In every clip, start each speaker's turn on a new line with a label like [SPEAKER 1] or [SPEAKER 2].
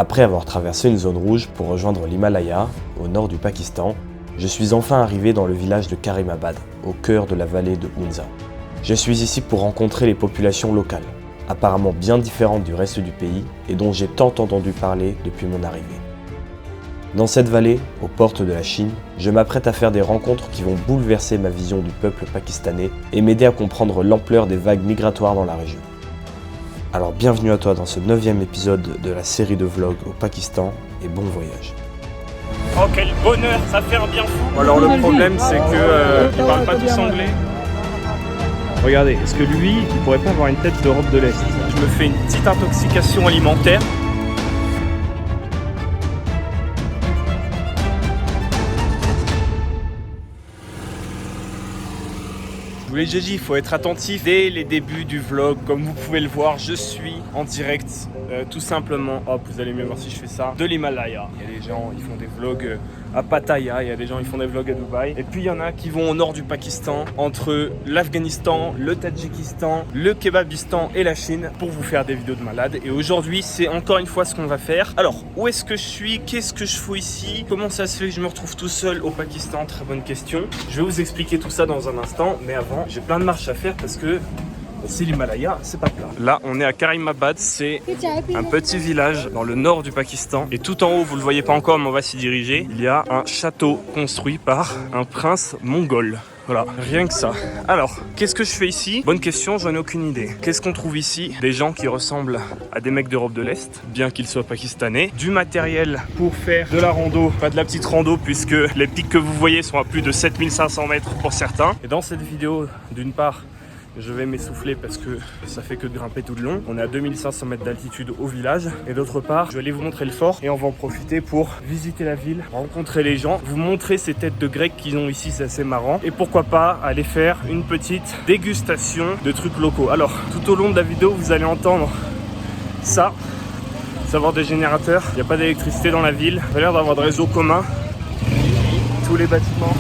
[SPEAKER 1] Après avoir traversé une zone rouge pour rejoindre l'Himalaya, au nord du Pakistan, je suis enfin arrivé dans le village de Karimabad, au cœur de la vallée de Hunza. Je suis ici pour rencontrer les populations locales, apparemment bien différentes du reste du pays et dont j'ai tant entendu parler depuis mon arrivée. Dans cette vallée, aux portes de la Chine, je m'apprête à faire des rencontres qui vont bouleverser ma vision du peuple pakistanais et m'aider à comprendre l'ampleur des vagues migratoires dans la région. Alors bienvenue à toi dans ce 9e épisode de la série de vlogs au Pakistan et bon voyage.
[SPEAKER 2] Oh quel bonheur, ça fait un bien fou. Alors le problème c'est que ils parlent pas tous anglais. Regardez, est-ce que lui, il pourrait pas avoir une tête d'Europe de l'Est? Je me fais une petite intoxication alimentaire. Je vous l'ai déjà dit, il faut être attentif dès les débuts du vlog. Comme vous pouvez le voir, je suis en direct, tout simplement, hop, vous allez mieux voir si je fais ça, de l'Himalaya. Il y a des gens, ils font des vlogs à Pattaya, il y a des gens, ils font des vlogs à Dubaï. Et puis il y en a qui vont au nord du Pakistan, entre l'Afghanistan, le Tadjikistan, le Kébabistan et la Chine, pour vous faire des vidéos de malade. Et aujourd'hui, c'est encore une fois ce qu'on va faire. Alors, où est-ce que je suis? Qu'est-ce que je fous ici? Comment ça se fait que je me retrouve tout seul au Pakistan? Très bonne question. Je vais vous expliquer tout ça dans un instant, mais avant, j'ai plein de marches à faire parce que c'est l'Himalaya, c'est pas plat. Là, on est à Karimabad, c'est un petit village dans le nord du Pakistan. Et tout en haut, vous le voyez pas encore, mais on va s'y diriger. Il y a un château construit par un prince mongol. Voilà, rien que ça. Alors, qu'est-ce que je fais ici? Bonne question, j'en ai aucune idée. Qu'est-ce qu'on trouve ici? Des gens qui ressemblent à des mecs d'Europe de l'Est, bien qu'ils soient pakistanais. Du matériel pour faire de la rando, pas de la petite rando, puisque les pics que vous voyez sont à plus de 7500 mètres pour certains. Et dans cette vidéo, d'une part, je vais m'essouffler parce que ça fait que de grimper tout le long. On est à 2500 mètres d'altitude au village. Et d'autre part, je vais aller vous montrer le fort. Et on va en profiter pour visiter la ville, rencontrer les gens, vous montrer ces têtes de grecs qu'ils ont ici, c'est assez marrant. Et pourquoi pas aller faire une petite dégustation de trucs locaux. Alors, tout au long de la vidéo, vous allez entendre ça. Savoir des générateurs. Il n'y a pas d'électricité dans la ville. Il a l'air d'avoir de réseaux communs. Tous les bâtiments.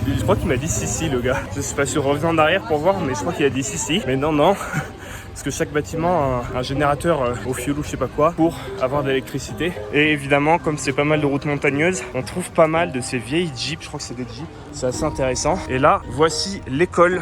[SPEAKER 2] Je crois qu'il m'a dit si le gars. Je suis pas sûr, revenez en arrière pour voir, mais je crois qu'il a dit si. Mais non. Parce que chaque bâtiment a un générateur au fioul ou je sais pas quoi pour avoir de l'électricité. Et évidemment, comme c'est pas mal de routes montagneuses, on trouve pas mal de ces vieilles jeeps. Je crois que c'est des jeeps. C'est assez intéressant. Et là, voici l'école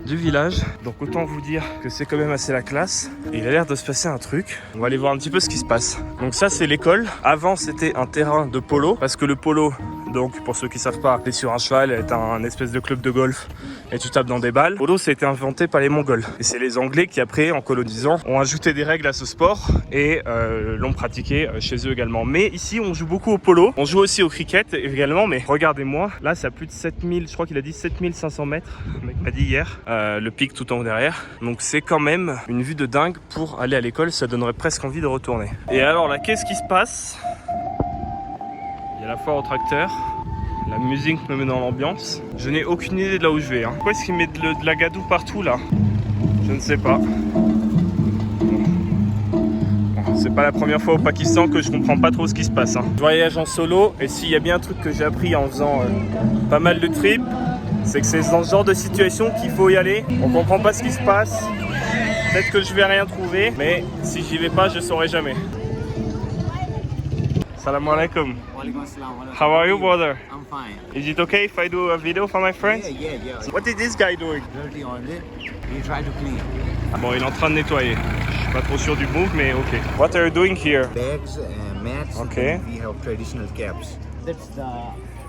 [SPEAKER 2] du village. Donc autant vous dire que c'est quand même assez la classe. Et il a l'air de se passer un truc. On va aller voir un petit peu ce qui se passe. Donc ça, c'est l'école. Avant, c'était un terrain de polo. Parce que le polo, donc pour ceux qui savent pas, t'es sur un cheval, est un espèce de club de golf et tu tapes dans des balles. Le polo, ça a été inventé par les Mongols. Et c'est les Anglais qui après, en colonisant, ont ajouté des règles à ce sport et l'ont pratiqué chez eux également. Mais ici, on joue beaucoup au polo. On joue aussi au cricket également. Mais regardez-moi, là, c'est à plus de 7000, je crois qu'il a dit 7500 mètres. Le mec m'a dit hier. Le pic tout en haut derrière. Donc c'est quand même une vue de dingue pour aller à l'école. Ça donnerait presque envie de retourner. Et alors là, qu'est-ce qui se passe? Il y a la foire au tracteur. La musique me met dans l'ambiance. Je n'ai aucune idée de là où je vais. Pourquoi est-ce qu'il met de la gadoue partout là? Je ne sais pas. Bon, c'est pas la première fois au Pakistan que je comprends pas trop ce qui se passe. Je voyage en solo et s'il y a bien un truc que j'ai appris en faisant pas mal de trips, c'est que c'est dans ce genre de situation qu'il faut y aller. On comprend pas ce qui se passe. Peut-être que je vais rien trouver, mais si j'y vais pas, je saurai jamais. Salam alaikum. How are you, brother?
[SPEAKER 3] I'm fine.
[SPEAKER 2] Is it okay if I do a video for my friends?
[SPEAKER 3] Yeah.
[SPEAKER 2] What is this guy doing?
[SPEAKER 3] Dirty on it. We try to clean.
[SPEAKER 2] Bon, il est en train de nettoyer. Je suis pas trop sûr du move, mais ok. What are you doing here?
[SPEAKER 3] Bags, mats.
[SPEAKER 2] Okay.
[SPEAKER 3] And we have traditional caps. That's the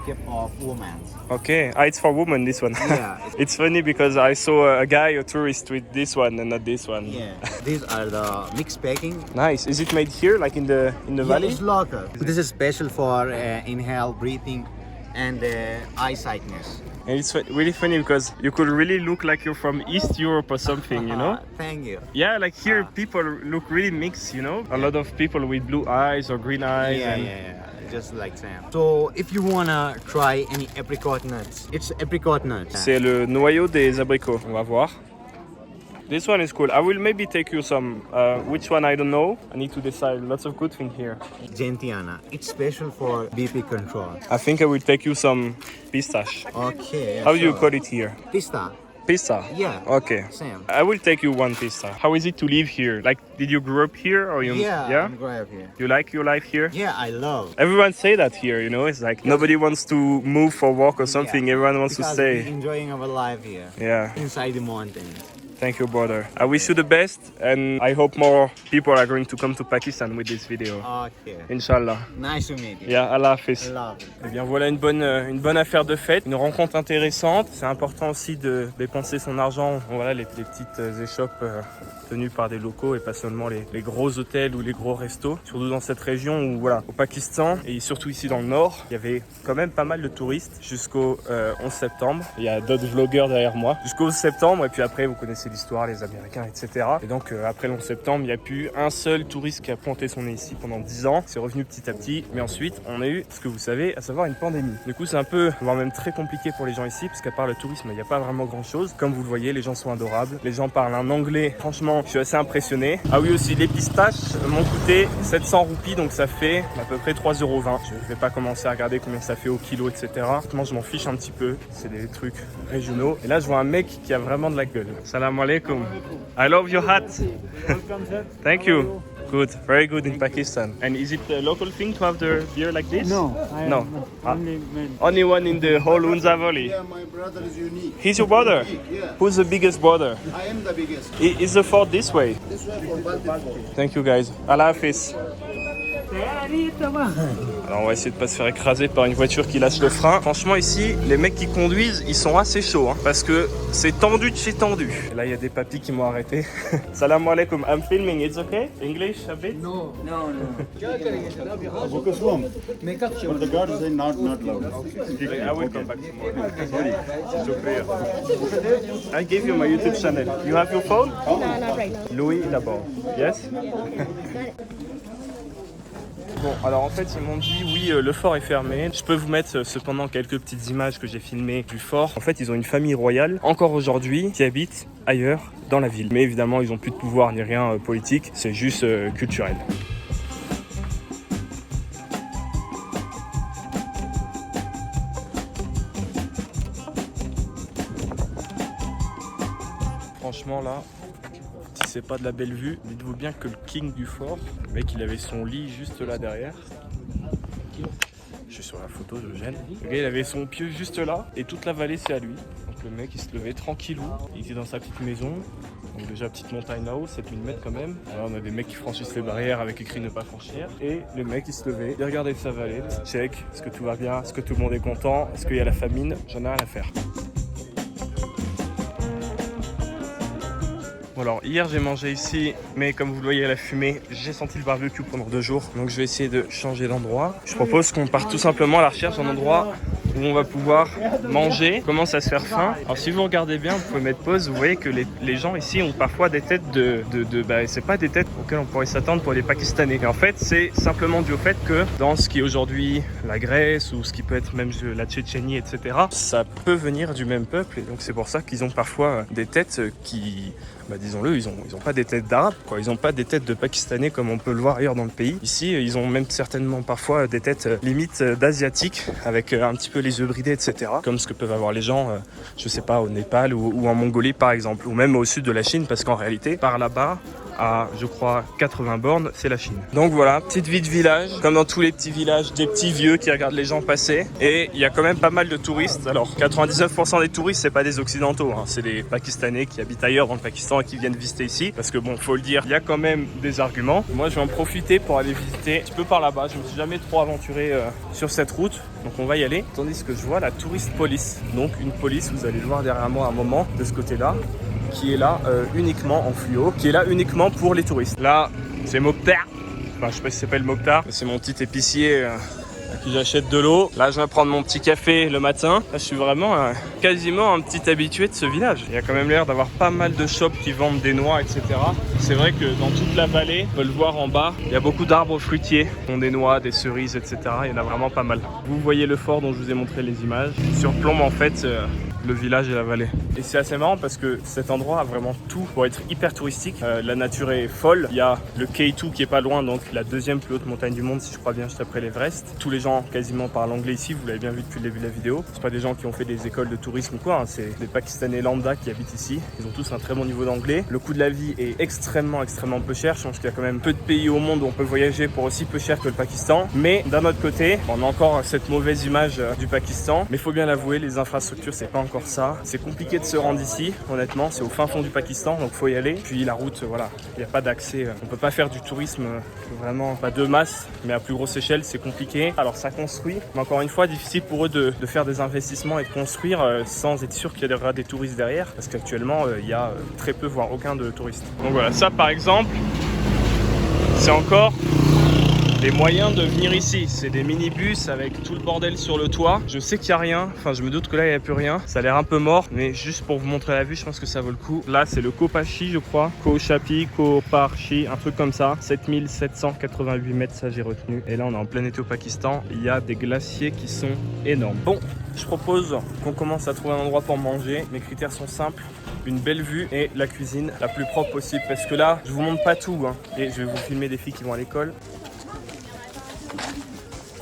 [SPEAKER 3] cap of women.
[SPEAKER 2] Okay, it's for women, this one.
[SPEAKER 3] Yeah.
[SPEAKER 2] It's funny because I saw a guy, a tourist, with this one and not this one.
[SPEAKER 3] Yeah. These are the mixed packing.
[SPEAKER 2] Nice. Is it made here, like in the valley?
[SPEAKER 3] It's local. This is special for inhale, breathing, and eye sightness.
[SPEAKER 2] And it's really funny because you could really look like you're from East Europe or something, you know?
[SPEAKER 3] Thank you.
[SPEAKER 2] Yeah, like here people look really mixed, you know? A lot of people with blue eyes or green eyes.
[SPEAKER 3] Yeah. Just like Sam. So if you wanna try any apricot nuts, it's apricot nuts.
[SPEAKER 2] C'est le noyau des abricots. On va voir. This one is cool. I will maybe take you some. Which one I don't know. I need to decide. Lots of good things here.
[SPEAKER 3] Gentiana. It's special for BP control.
[SPEAKER 2] I think I will take you some pistache.
[SPEAKER 3] Okay.
[SPEAKER 2] How do you call it here?
[SPEAKER 3] Pista.
[SPEAKER 2] Pizza?
[SPEAKER 3] Yeah.
[SPEAKER 2] Okay.
[SPEAKER 3] Same.
[SPEAKER 2] I will take you one pizza. How is it to live here? Like, did you grow up here or you?
[SPEAKER 3] Yeah. I'm glad here.
[SPEAKER 2] You like your life here?
[SPEAKER 3] Yeah, I love.
[SPEAKER 2] Everyone say that here, you know, it's like nobody wants to move for work or something, everyone wants
[SPEAKER 3] Because
[SPEAKER 2] to stay.
[SPEAKER 3] we're enjoying our life here.
[SPEAKER 2] Yeah,
[SPEAKER 3] Inside the mountains.
[SPEAKER 2] thank you, brother. I wish you the best and I hope more people are going to come to Pakistan with this video.
[SPEAKER 3] Okay.
[SPEAKER 2] Inshallah.
[SPEAKER 3] Nice to meet you.
[SPEAKER 2] Yeah, Allah Hafiz.
[SPEAKER 3] I love it.
[SPEAKER 2] Eh bien voilà une bonne affaire de fête, une rencontre intéressante. C'est important aussi de dépenser son argent. Voilà les petites échoppes tenues par des locaux et pas seulement les gros hôtels ou les gros restos. Surtout dans cette région où voilà, au Pakistan et surtout ici dans le nord, il y avait quand même pas mal de touristes jusqu'au 11 septembre. Il y a d'autres vlogueurs derrière moi. Jusqu'au 11 septembre et puis après vous connaissez l'histoire, les Américains, etc. Et donc après le 11 septembre, il n'y a plus un seul touriste qui a pointé son nez ici pendant 10 ans. C'est revenu petit à petit. Mais ensuite, on a eu ce que vous savez, à savoir une pandémie. Du coup, c'est un peu, voire même très compliqué pour les gens ici, parce qu'à part le tourisme, il n'y a pas vraiment grand chose. Comme vous le voyez, les gens sont adorables. Les gens parlent un anglais. Franchement, je suis assez impressionné. Ah oui, aussi, les pistaches m'ont coûté 700 roupies, donc ça fait à peu près 3,20 €. Je ne vais pas commencer à regarder combien ça fait au kilo, etc. Franchement, je m'en fiche un petit peu. C'est des trucs régionaux. Et là, je vois un mec qui a vraiment de la gueule. Salam alaikum. I love your hat. Thank you. Good, very good in Pakistan. And is it a local thing to have the beer like this?
[SPEAKER 4] No, I
[SPEAKER 2] No.
[SPEAKER 4] am only man.
[SPEAKER 2] Only one in the whole Hunza Valley.
[SPEAKER 5] Yeah, my brother is unique.
[SPEAKER 2] He's your brother?
[SPEAKER 5] Yeah,
[SPEAKER 2] Who's the biggest brother?
[SPEAKER 5] I am the biggest.
[SPEAKER 2] Is the fort this way?
[SPEAKER 5] This one for Baltic.
[SPEAKER 2] Thank you guys. Allah Hafiz. Alors on va essayer de pas se faire écraser par une voiture qui lâche le frein. Franchement ici, les mecs qui conduisent, ils sont assez chauds hein, parce que c'est tendu de chez tendu. Et là il y a des papis qui m'ont arrêté. Salam alaikum, I'm filming, it's okay? English a bit?
[SPEAKER 4] No, no.
[SPEAKER 5] But the guard is not loud.
[SPEAKER 2] I will come back tomorrow. Shukriya. I gave you my YouTube channel. You have your phone?
[SPEAKER 6] No, not right now.
[SPEAKER 2] Louis d'abord. Yes? Bon, alors en fait, ils m'ont dit oui, le fort est fermé. Je peux vous mettre cependant quelques petites images que j'ai filmées du fort. En fait, ils ont une famille royale, encore aujourd'hui, qui habite ailleurs dans la ville. Mais évidemment, ils n'ont plus de pouvoir ni rien politique, c'est juste culturel. Franchement, là, si c'est pas de la belle vue, dites-vous bien que le king du fort, le mec il avait son lit juste là derrière. Je suis sur la photo, je gêne. Le gars il avait son pieu juste là et toute la vallée c'est à lui. Donc le mec il se levait tranquillou, il était dans sa petite maison. Donc déjà petite montagne là-haut, 7000 mètres quand même. Alors on a des mecs qui franchissent les barrières avec écrit ne pas franchir. Et le mec il se levait, il regardait sa vallée, check, est-ce que tout va bien, est-ce que tout le monde est content, est-ce qu'il y a la famine, j'en ai rien à faire. Bon alors hier j'ai mangé ici, mais comme vous le voyez à la fumée, j'ai senti le barbecue pendant 2 jours. Donc je vais essayer de changer d'endroit. Je propose qu'on parte tout simplement à la recherche d'un endroit où on va pouvoir manger, commence à se faire faim. Alors si vous regardez bien, vous pouvez mettre pause, vous voyez que les gens ici ont parfois des têtes bah, c'est pas des têtes auxquelles on pourrait s'attendre pour les Pakistanais. Et en fait c'est simplement dû au fait que dans ce qui est aujourd'hui la Grèce ou ce qui peut être même la Tchétchénie, etc., ça peut venir du même peuple. Et donc c'est pour ça qu'ils ont parfois des têtes qui... Bah disons-le, ils ont pas des têtes d'arabes, quoi. Ils ont pas des têtes de Pakistanais comme on peut le voir ailleurs dans le pays. Ici, ils ont même certainement parfois des têtes limite d'asiatiques avec un petit peu les yeux bridés, etc. Comme ce que peuvent avoir les gens, je sais pas, au Népal ou en Mongolie par exemple, ou même au sud de la Chine, parce qu'en réalité, par là-bas, à je crois 80 bornes, c'est la Chine. Donc voilà, petite vie de village, comme dans tous les petits villages, des petits vieux qui regardent les gens passer. Et il y a quand même pas mal de touristes. Alors 99% des touristes, c'est pas des occidentaux, hein. C'est des Pakistanais qui habitent ailleurs dans le Pakistan et qui viennent visiter ici. Parce que bon, faut le dire, il y a quand même des arguments. Moi je vais en profiter pour aller visiter un petit peu par là-bas. Je me suis jamais trop aventuré sur cette route, donc on va y aller. Tandis que je vois la tourist police, donc une police, vous allez le voir derrière moi à un moment, de ce côté-là, qui est là uniquement en fluo, qui est là uniquement pour les touristes. Là, c'est Mokhtar. Enfin, je sais pas si ça s'appelle Mokhtar. C'est mon petit épicier à qui j'achète de l'eau. Là, je vais prendre mon petit café le matin. Là, je suis vraiment quasiment un petit habitué de ce village. Il y a quand même l'air d'avoir pas mal de shops qui vendent des noix, etc. C'est vrai que dans toute la vallée, on peut le voir en bas, il y a beaucoup d'arbres fruitiers. Qui ont des noix, des cerises, etc. Il y en a vraiment pas mal. Vous voyez le fort dont je vous ai montré les images. Il surplombe en fait le village et la vallée. Et c'est assez marrant parce que cet endroit a vraiment tout pour être hyper touristique. La nature est folle. Il y a le K2 qui est pas loin, donc la deuxième plus haute montagne du monde, si je crois bien, juste après l'Everest. Tous les gens quasiment parlent anglais ici, vous l'avez bien vu depuis le début de la vidéo. C'est pas des gens qui ont fait des écoles de tourisme ou quoi, hein. C'est des Pakistanais lambda qui habitent ici. Ils ont tous un très bon niveau d'anglais. Le coût de la vie est extrêmement peu cher. Je pense qu'il y a quand même peu de pays au monde où on peut voyager pour aussi peu cher que le Pakistan. Mais d'un autre côté, on a encore cette mauvaise image du Pakistan. Mais il faut bien l'avouer, les infrastructures, c'est pas encore ça. C'est compliqué de se rendre ici, honnêtement. C'est au fin fond du Pakistan, donc faut y aller. Puis la route, voilà, il n'y a pas d'accès. On peut pas faire du tourisme vraiment pas de masse, mais à plus grosse échelle, c'est compliqué. Alors ça construit, mais encore une fois, difficile pour eux de faire des investissements et de construire sans être sûr qu'il y aura des touristes derrière, parce qu'actuellement, il y a très peu, voire aucun de touristes. Donc voilà, ça par exemple, c'est encore les moyens de venir ici. C'est des minibus avec tout le bordel sur le toit. Je sais qu'il n'y a rien, enfin je me doute que là il n'y a plus rien. Ça a l'air un peu mort, mais juste pour vous montrer la vue, je pense que ça vaut le coup. Là c'est le Kopachi, je crois. Kopachi, un truc comme ça. 7788 mètres, ça j'ai retenu. Et là on est en plein été au Pakistan. Il y a des glaciers qui sont énormes. Bon, je propose qu'on commence à trouver un endroit pour manger. Mes critères sont simples. Une belle vue et la cuisine la plus propre possible, parce que là je vous montre pas tout, hein. Et je vais vous filmer des filles qui vont à l'école.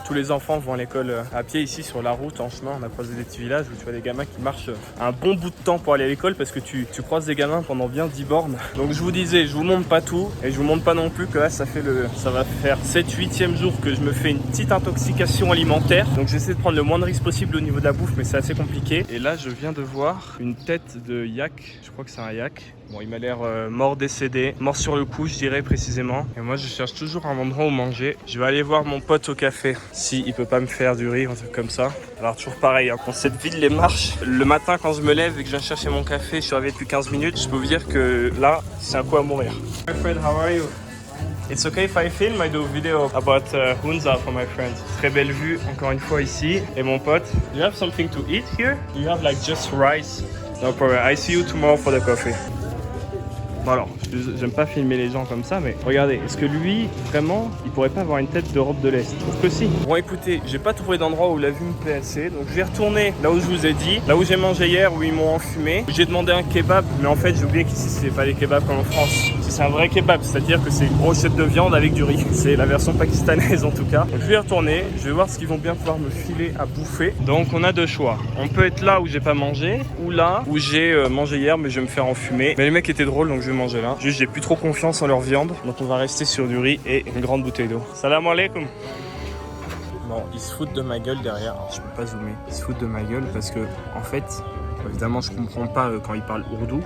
[SPEAKER 2] Tous les enfants vont à l'école à pied ici sur la route, en chemin. On a croisé des petits villages où tu vois des gamins qui marchent un bon bout de temps pour aller à l'école, parce que tu croises des gamins pendant bien 10 bornes. Donc je vous disais, je vous montre pas tout, et je vous montre pas non plus que là ça va faire 7-8e jour que je me fais une petite intoxication alimentaire. Donc j'essaie de prendre le moins de risques possible au niveau de la bouffe, mais c'est assez compliqué. Et là je viens de voir une tête de yak, je crois que c'est un yak. Bon, il m'a l'air mort décédé, mort sur le coup je dirais précisément. Et moi je cherche toujours un endroit où manger. Je vais aller voir mon pote au café, si il peut pas me faire du riz, un truc comme ça. Alors toujours pareil, hein, quand cette ville les marche, le matin quand je me lève et que je viens chercher mon café, je suis arrivé depuis 15 minutes, je peux vous dire que là c'est un coup à mourir. My friend, how are you? It's okay if I film, I do video about Hunza for my friends. Très belle vue encore une fois ici. Et mon pote, do you have something to eat here? Do you have like just rice? No problem, I see you tomorrow for the coffee. Bon alors, j'aime pas filmer les gens comme ça, mais regardez, est-ce que lui, vraiment, il pourrait pas avoir une tête d'Europe de l'Est? Je trouve que si. Bon écoutez, j'ai pas trouvé d'endroit où la vue me plaît assez, donc je vais retourner là où je vous ai dit, là où j'ai mangé hier, où ils m'ont enfumé. J'ai demandé un kebab, mais en fait j'ai oublié qu'ici c'est pas les kebabs comme en France. C'est un vrai kebab, c'est-à-dire que c'est une brochette de viande avec du riz. C'est la version pakistanaise en tout cas. Donc je vais retourner, je vais voir ce qu'ils vont bien pouvoir me filer à bouffer. Donc on a deux choix. On peut être là où j'ai pas mangé, ou là où j'ai mangé hier, mais je vais me faire enfumer. Mais les mecs étaient drôles, donc je vais manger là. Juste j'ai plus trop confiance en leur viande, donc on va rester sur du riz et une grande bouteille d'eau. Salam alaikum. Bon, ils se foutent de ma gueule derrière. Alors, je peux pas zoomer. Ils se foutent de ma gueule parce que en fait, évidemment, je comprends pas quand ils parlent ourdou,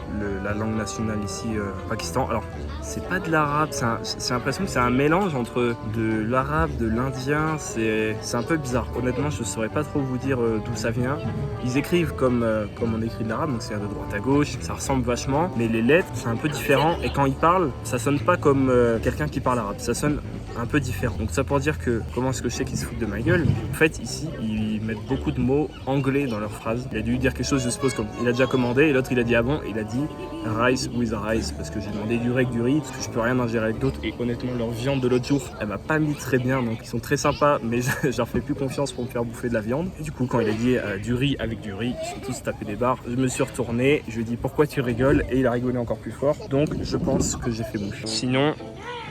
[SPEAKER 2] la langue nationale ici au Pakistan. Alors, c'est pas de l'arabe, j'ai l'impression que c'est un mélange entre de l'arabe, de l'indien. C'est un peu bizarre. Honnêtement, je saurais pas trop vous dire d'où ça vient. Ils écrivent comme on écrit de l'arabe, donc c'est de droite à gauche. Ça ressemble vachement, mais les lettres, c'est un peu différent. Et quand ils parlent, ça sonne pas comme quelqu'un qui parle arabe. Ça sonne un peu différent. Donc ça pour dire que comment est-ce que je sais qu'ils se foutent de ma gueule? En fait, ici, ils mettent beaucoup de mots anglais dans leurs phrases. Il a dû dire quelque chose, je suppose, comme il a déjà commandé, et l'autre il a dit avant, il a dit rice with rice, parce que j'ai demandé du riz avec du riz, parce que je peux rien ingérer avec d'autres. Et honnêtement, leur viande de l'autre jour, elle m'a pas mis très bien, donc ils sont très sympas, mais je leur fais plus confiance pour me faire bouffer de la viande. Et du coup, quand il a dit du riz avec du riz, ils sont tous tapés des barres. Je me suis retourné, je lui ai dit pourquoi tu rigoles, et il a rigolé encore plus fort. Donc je pense que j'ai fait mouche. Sinon,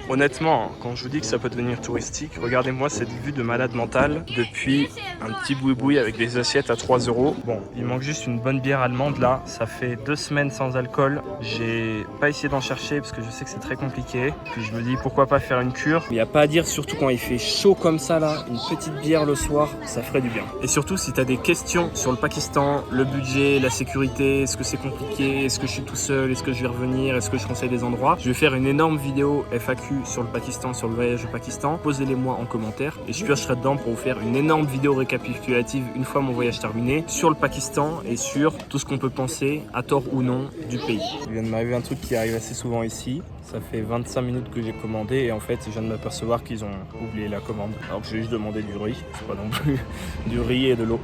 [SPEAKER 2] honnêtement, quand je vous dis que ça peut devenir touristique, regardez-moi cette vue de malade mental depuis un petit boui-boui avec des assiettes à 3 €. Bon, il manque juste une bonne bière allemande là. Ça fait 2 semaines sans alcool. J'ai pas essayé d'en chercher parce que je sais que c'est très compliqué. Puis je me dis pourquoi pas faire une cure. Il n'y a pas à dire, surtout quand il fait chaud comme ça là, une petite bière le soir, ça ferait du bien. Et surtout si tu as des questions sur le Pakistan, le budget, la sécurité, est-ce que c'est compliqué, est-ce que je suis tout seul, est-ce que je vais revenir, est-ce que je conseille des endroits, je vais faire une énorme vidéo FAQ sur le Pakistan, sur le voyage au Pakistan. Posez-les moi en commentaire et je piocherai dedans pour vous faire une énorme vidéo récapitulative une fois mon voyage terminé sur le Pakistan et sur tout ce qu'on peut penser, à tort ou non, du pays. Il vient de m'arriver un truc qui arrive assez souvent ici. Ça fait 25 minutes que j'ai commandé et en fait je viens de m'apercevoir qu'ils ont oublié la commande. Alors que j'ai juste demandé du riz, c'est pas non plus du riz et de l'eau.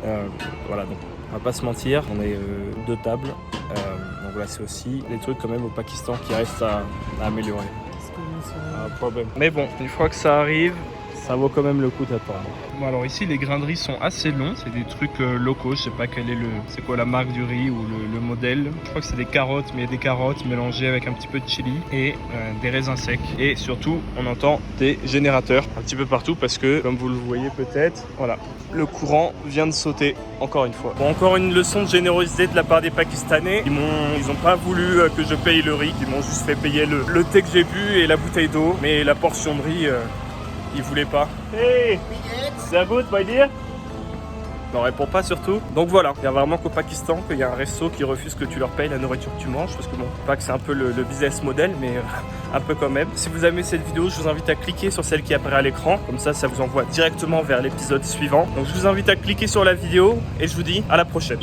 [SPEAKER 2] Voilà, donc on va pas se mentir, on est 2 tables. Donc voilà, c'est aussi des trucs quand même au Pakistan qui restent à améliorer. Problème. Mais bon, une fois que ça arrive, ça vaut quand même le coup d'attendre. Bon, alors ici les grains de riz sont assez longs, c'est des trucs locaux, je sais pas quel est c'est quoi la marque du riz ou le modèle. Je crois que c'est des carottes, mais des carottes mélangées avec un petit peu de chili et des raisins secs. Et surtout, on entend des générateurs un petit peu partout parce que, comme vous le voyez peut-être, voilà, le courant vient de sauter encore une fois. Bon, encore une leçon de générosité de la part des Pakistanais. Ils ont pas voulu que je paye le riz, ils m'ont juste fait payer le thé que j'ai bu et la bouteille d'eau, mais la portion de riz, ils voulaient pas. Hey, c'est good, my dear? Non, réponds pas surtout. Donc voilà, il y a vraiment qu'au Pakistan qu'il y a un resto qui refuse que tu leur payes la nourriture que tu manges. Parce que bon, pas que c'est un peu le business model, mais un peu quand même. Si vous aimez cette vidéo, je vous invite à cliquer sur celle qui apparaît à l'écran. Comme ça vous envoie directement vers l'épisode suivant. Donc je vous invite à cliquer sur la vidéo et je vous dis à la prochaine.